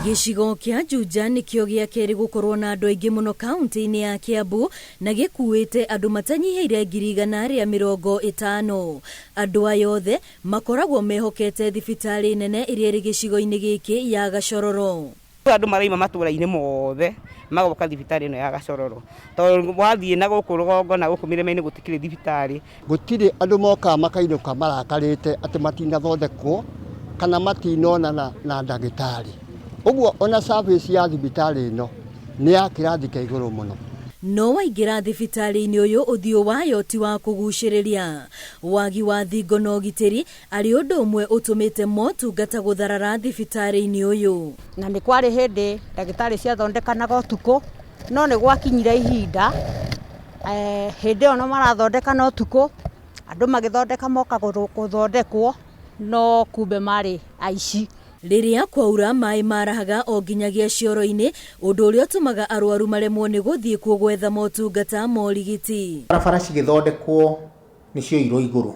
Gĩcigo kĩa Juja nĩkĩo gĩa kerĩ gũkorwo na andũ aingĩ mũno kaunti-inĩ ya Kiambu na gĩkuĩte andũ matanyihiire 150,000. Andũ aya othe makoragwo mehokete thibitarĩ nene ĩrĩa ĩrĩ gĩcigo-inĩ gĩkĩ ya Gachororo. Andũ maraima matũra-inĩ mothe magoka thibitarĩ ĩno ya Gachororo. Tondũ wathiĩ na gũkũ rũgongo na gũkũ mĩrĩma-inĩ gũtikĩrĩ thibitarĩ. Gũtirĩ andũ moka makainũka marakarĩte atĩ matinathondekwo kana matinonana na ndagĩtarĩ. Ũguo ona service ya thibitarĩ ĩno nĩ ya kĩrathi kĩa igũrũ mũno. No waingĩra thibitarĩ-inĩ ũyũ ũthiũ wayo ti wa kũgucĩrĩria. Waagi wa thingo na ũgitĩri arĩ ũndũ ũmwe ũtũmĩte motungata gũtharara thibitarĩ-inĩ ũyũ. Na nĩ kwarĩ hĩndĩ ndagĩtarĩ ciathondekanaga ũtukũ, no nĩ gwakinyire ihinda hĩndĩ ĩyo no marathondekana ũtukũ, andũ magĩthondeka moka gũthondekwo, no kumbe marĩ aici. Rĩrĩa kwaura maĩ marahaga o nginyagia cioro-inĩ, ũndũ ũrĩa ũtũmaga arwaru maremwo nĩ gũthiĩ kuo gwetha motungata ma ũrigiti. Barabara cigĩthondekwo nĩcio irwo igũrũ,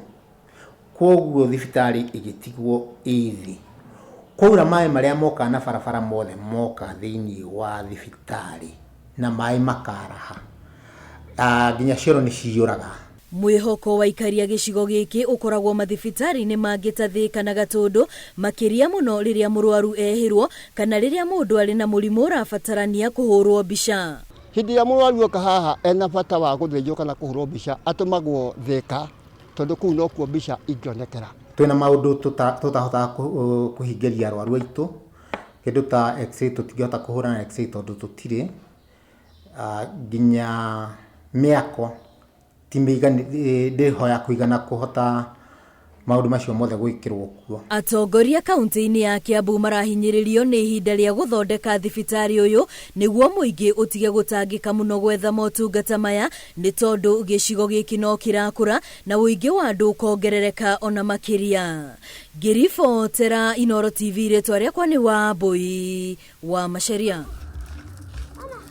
kwoguo thibitarĩ ĩgĩtigwo ĩthĩ. Kwaura maĩ marĩa moka na barabara mothe moka thĩinĩ wa thibitarĩ na maĩ makaraha, nginya cioro nĩ ciyũraga. Mwĩhoko wa ikaria gĩcigo gĩkĩ ũkoragwo mathibitarĩ-inĩ mangĩ ta Thika na Gatũndũ, makĩria mũno rĩrĩa mũrwaru ehĩrwo kana rĩrĩa mũndũ arĩ na mũrimũ ũrabatarania kũhũrwo mbica. Hĩndĩ ĩrĩa mũrwaru oka haha ena bata wa gũthĩnjwo kana kũhũrwo mbica, atũmagwo Thika tondũ kũu no kuo mbica ingĩonekera. Twĩna maũndũ tũtahotaga kũhingĩria arwaru aitũ, kĩndũ ta x-ray tũtingĩhota kũhũra na x-ray tondũ tũtirĩ, nginya mĩako ndĩhoya kũigana kũhota maũndũ macio mothe gwĩkĩrwo kuo. Atongoria kaunti-inĩ ya Kiambu marahinyĩrĩrio nĩ ihinda rĩa gũthondeka thibitarĩ ũyũ nĩguo mũingĩ ũtige gũtangĩka mũno gwetha motungata maya, nĩ tondũ gĩcigo gĩkĩ no kĩrakũra na ũingĩ wa andũ ũkongerereka ona makĩria. Ngĩribotera Inooro TV, rĩtwa rĩakwa nĩ Wambui wa Macharia.